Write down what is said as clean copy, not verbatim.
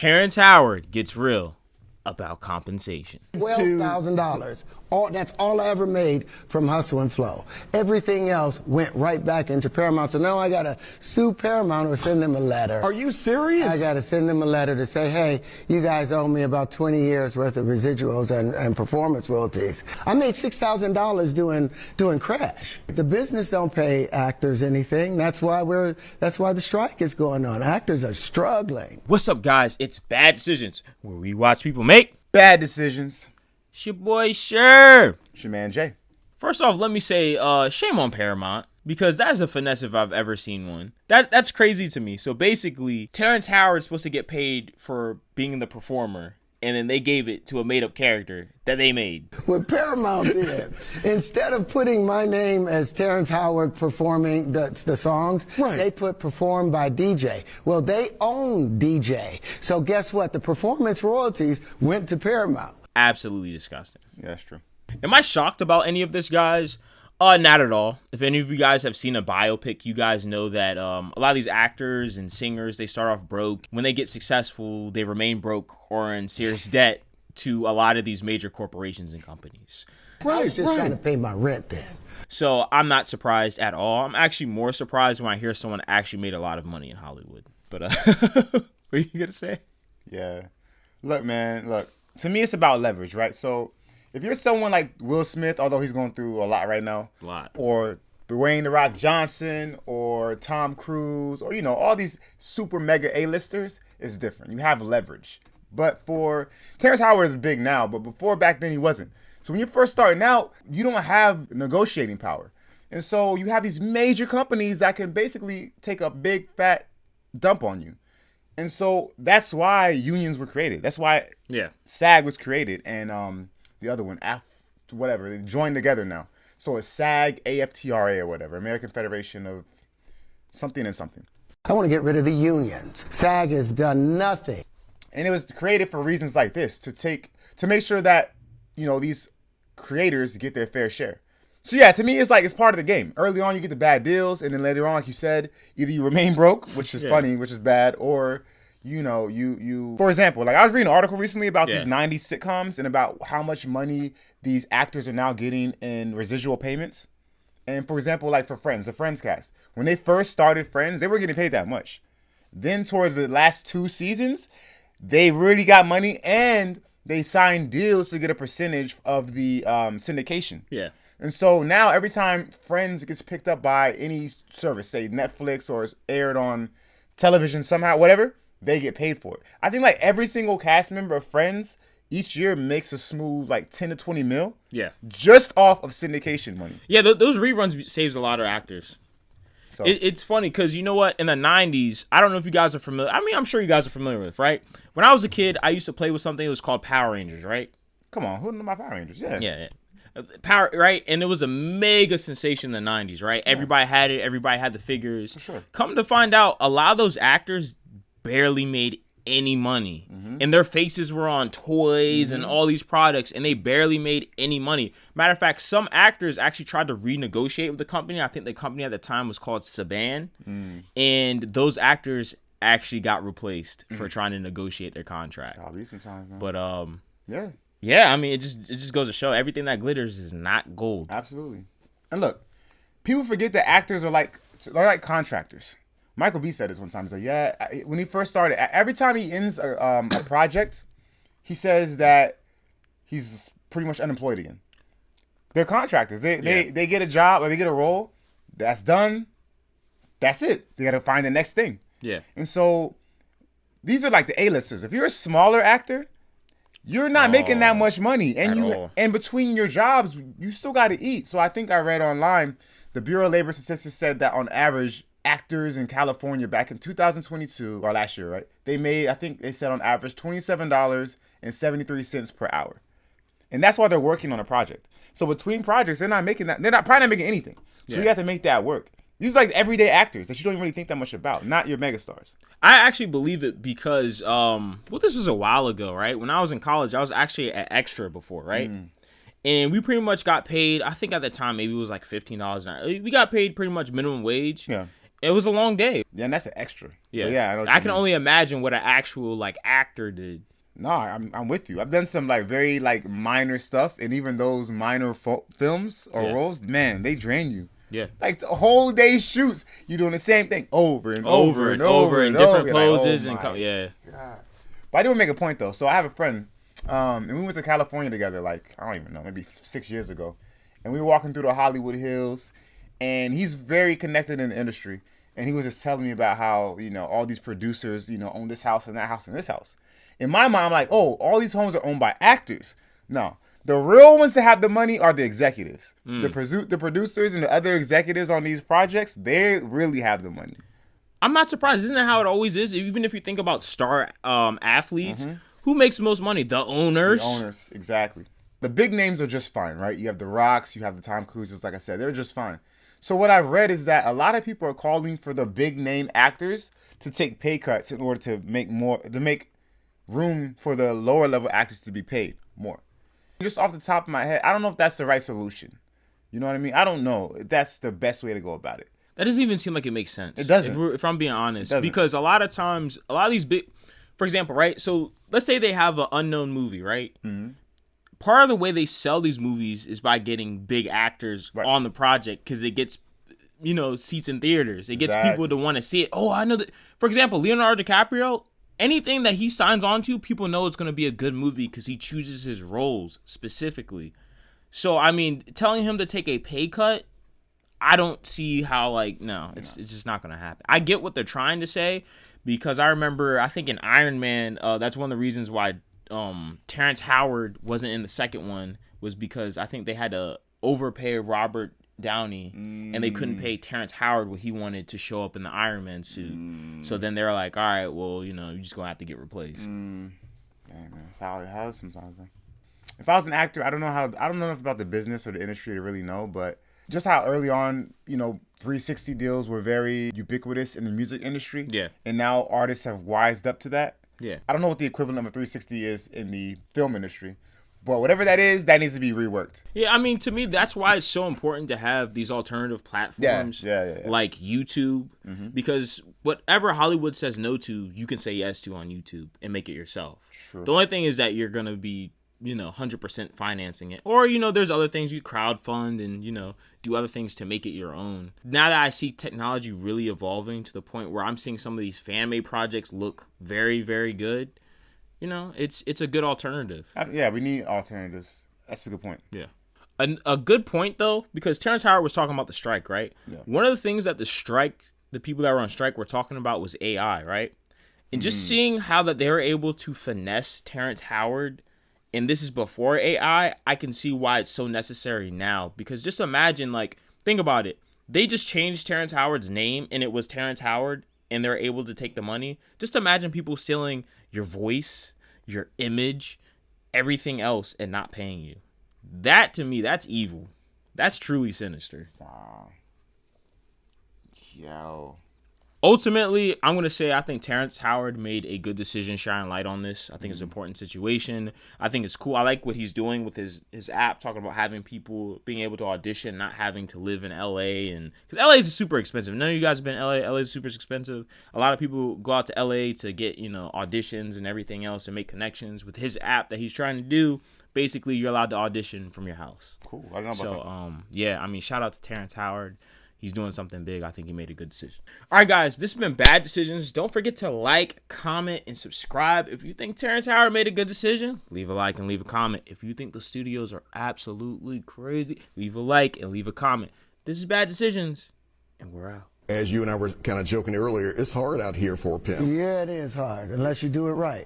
Terrance Howard gets real about compensation. $12,000. That's all I ever made from Hustle and Flow. Everything else went right back into Paramount. So now I got to sue Paramount or send them a letter. Are you serious? I got to send them a letter to say, hey, you guys owe me about 20 years worth of residuals and performance royalties. I made $6,000 doing Crash. The business don't pay actors anything. That's why the strike is going on. Actors are struggling. What's up, guys? It's Bad Decisions, where we watch people make bad decisions. It's your boy, Sure. It's your man, Jay. First off, let me say, shame on Paramount, because that's a finesse if I've ever seen one. That's crazy to me. So basically, Terrance Howard's supposed to get paid for being the performer, and then they gave it to a made-up character that they made. What Paramount did, instead of putting my name as Terrance Howard performing the songs, right, they put performed by DJ. Well, they own DJ. So guess what? The performance royalties went to Paramount. Absolutely disgusting. Yeah, that's true. Am I shocked about any of this, guys? Not at all. If any of you guys have seen a biopic, you guys know that a lot of these actors and singers, they start off broke. When they get successful, they remain broke or in serious debt to a lot of these major corporations and companies. I was just trying to pay my rent then. So I'm not surprised at all. I'm actually more surprised when I hear someone actually made a lot of money in Hollywood. But what are you going to say? Yeah. Look, man, to me, it's about leverage, right? So if you're someone like Will Smith, although he's going through a lot right now, or Dwayne "The Rock" Johnson, or Tom Cruise, or, all these super mega A-listers, it's different. You have leverage. But for Terrance Howard is big now, but before, back then, he wasn't. So when you're first starting out, you don't have negotiating power. And so you have these major companies that can basically take a big fat dump on you. And so that's why unions were created. That's why SAG was created. And the other one, whatever, they joined together now. So it's SAG-AFTRA or whatever, American Federation of something and something. I want to get rid of the unions. SAG has done nothing. And it was created for reasons like this, to make sure that, these creators get their fair share. So yeah, to me, it's like it's part of the game. Early on, you get the bad deals, and then later on, like you said, either you remain broke, which is funny, which is bad, or you. For example, like I was reading an article recently about these '90s sitcoms and about how much money these actors are now getting in residual payments. And for example, like for Friends, the Friends cast, when they first started Friends, they were getting paid that much. Then towards the last 2 seasons, they really got money, and they signed deals to get a percentage of the syndication. Yeah. And so now every time Friends gets picked up by any service, say Netflix, or is aired on television somehow, whatever, they get paid for it. I think like every single cast member of Friends each year makes a smooth like 10 to 20 mil. Yeah. Just off of syndication money. Yeah, those reruns saves a lot of actors. So it's funny because you know what? In the 90s, I don't know if you guys are familiar. I mean, I'm sure you guys are familiar with, right? When I was a kid, I used to play with something that was called Power Rangers, right? Come on, who knows about Power Rangers? Yeah. Power, right? And it was a mega sensation in the 90s, right? Everybody had it. Everybody had the figures. For sure. Come to find out, a lot of those actors barely made any money. And their faces were on toys and all these products, and they barely made any money. Matter of fact, some actors actually tried to renegotiate with the company. I think the company at the time was called Saban. And those actors actually got replaced for trying to negotiate their contract. Sometimes, man. But yeah, I mean, it just goes to show everything that glitters is not gold. Absolutely. And look, people forget that actors are like contractors. Michael B said this one time. He's like, when he first started, every time he ends a project, he says that he's pretty much unemployed again. They're contractors. They get a job or they get a role. That's done. That's it. They got to find the next thing. Yeah. And so these are like the A-listers. If you're a smaller actor, you're not making that much money. And between your jobs, you still got to eat. So I think I read online, the Bureau of Labor Statistics said that on average, actors in California back in 2022, or last year, right? They made, I think they said on average, $27.73 per hour. And that's why they're working on a project. So between projects, they're not making that. They're probably not making anything. So you have to make that work. These are like everyday actors that you don't even really think that much about, not your megastars. I actually believe it because, this was a while ago, right? When I was in college, I was actually an extra before, right? And we pretty much got paid, I think at the time, maybe it was like $15 an hour. We got paid pretty much minimum wage. Yeah. It was a long day. Yeah, and that's an extra. Yeah, but yeah. I know what I you can mean. only imagine what an actual like actor did. No, I'm with you. I've done some like very like minor stuff, and even those minor films or roles, man, they drain you. Yeah, Like the whole day shoots, you doing the same thing over and over and over in and different over. poses Like, oh yeah. God. But I do make a point though. So I have a friend, and we went to California together. Like I don't even know, maybe 6 years ago, and we were walking through the Hollywood Hills, and he's very connected in the industry, and he was just telling me about how all these producers own this house and that house and this house. In my mind, I'm like, oh, all these homes are owned by actors. No. The real ones that have the money are the executives. The producers and the other executives on these projects, they really have the money. I'm not surprised. Isn't that how it always is? Even if you think about star athletes, who makes the most money? The owners. The owners, exactly. The big names are just fine, right? You have the Rocks, you have the Tom Cruises, like I said, they're just fine. So what I've read is that a lot of people are calling for the big name actors to take pay cuts in order to make room for the lower level actors to be paid more. Just off the top of my head, I don't know if that's the right solution. You know what I mean? I don't know if that's the best way to go about it. That doesn't even seem like it makes sense. It doesn't. If I'm being honest. Because a lot of times, a lot of these big, for example, right? So let's say they have an unknown movie, right? Mm-hmm. Part of the way they sell these movies is by getting big actors on the project because it gets, seats in theaters. It gets people to want to see it. Oh, I know that. For example, Leonardo DiCaprio, anything that he signs on to, people know it's going to be a good movie because he chooses his roles specifically. So, I mean, telling him to take a pay cut, I don't see how, it's just not going to happen. I get what they're trying to say because I remember, I think in Iron Man, that's one of the reasons why Terrance Howard wasn't in the second one was because I think they had to overpay Robert Downey and they couldn't pay Terrance Howard what he wanted to show up in the Iron Man suit. So then they were like, all right, well, you're just going to have to get replaced. Yeah, man. That's how it has sometimes, man. If I was an actor, I don't know enough about the business or the industry to really know, but just how early on, 360 deals were very ubiquitous in the music industry. Yeah. And now artists have wised up to that. Yeah. I don't know what the equivalent of a 360 is in the film industry, but whatever that is, that needs to be reworked. Yeah, I mean, to me, that's why it's so important to have these alternative platforms like YouTube, because whatever Hollywood says no to, you can say yes to on YouTube and make it yourself. True. The only thing is that you're going to be 100% financing it. Or, there's other things you crowdfund and, do other things to make it your own. Now that I see technology really evolving to the point where I'm seeing some of these fan-made projects look very, very good, it's a good alternative. Yeah, we need alternatives. That's a good point. Yeah. A good point, though, because Terrance Howard was talking about the strike, right? Yeah. One of the things that the people that were on strike were talking about was AI, right? And just seeing how that they were able to finesse Terrance Howard, and this is before AI, I can see why it's so necessary now. Because just imagine, think about it. They just changed Terrance Howard's name, and it was Terrance Howard, and they're able to take the money. Just imagine people stealing your voice, your image, everything else, and not paying you. That, to me, that's evil. That's truly sinister. Wow. Yo. Ultimately, I'm going to say I think Terrance Howard made a good decision shining light on this. I think it's an important situation. I think it's cool. I like what he's doing with his app, talking about having people being able to audition, not having to live in LA. And because LA is super expensive. None of you guys have been in LA. LA is super expensive. A lot of people go out to LA to get, auditions and everything else and make connections. With his app that he's trying to do, basically you're allowed to audition from your house. Cool. I don't know about that. Yeah, I mean, shout out to Terrance Howard. He's doing something big. I think he made a good decision. All right, guys, this has been Bad Decisions. Don't forget to like, comment, and subscribe. If you think Terrance Howard made a good decision, leave a like and leave a comment. If you think the studios are absolutely crazy, leave a like and leave a comment. This is Bad Decisions, and we're out. As you and I were kind of joking earlier, it's hard out here for a pimp. Yeah, it is hard, unless you do it right.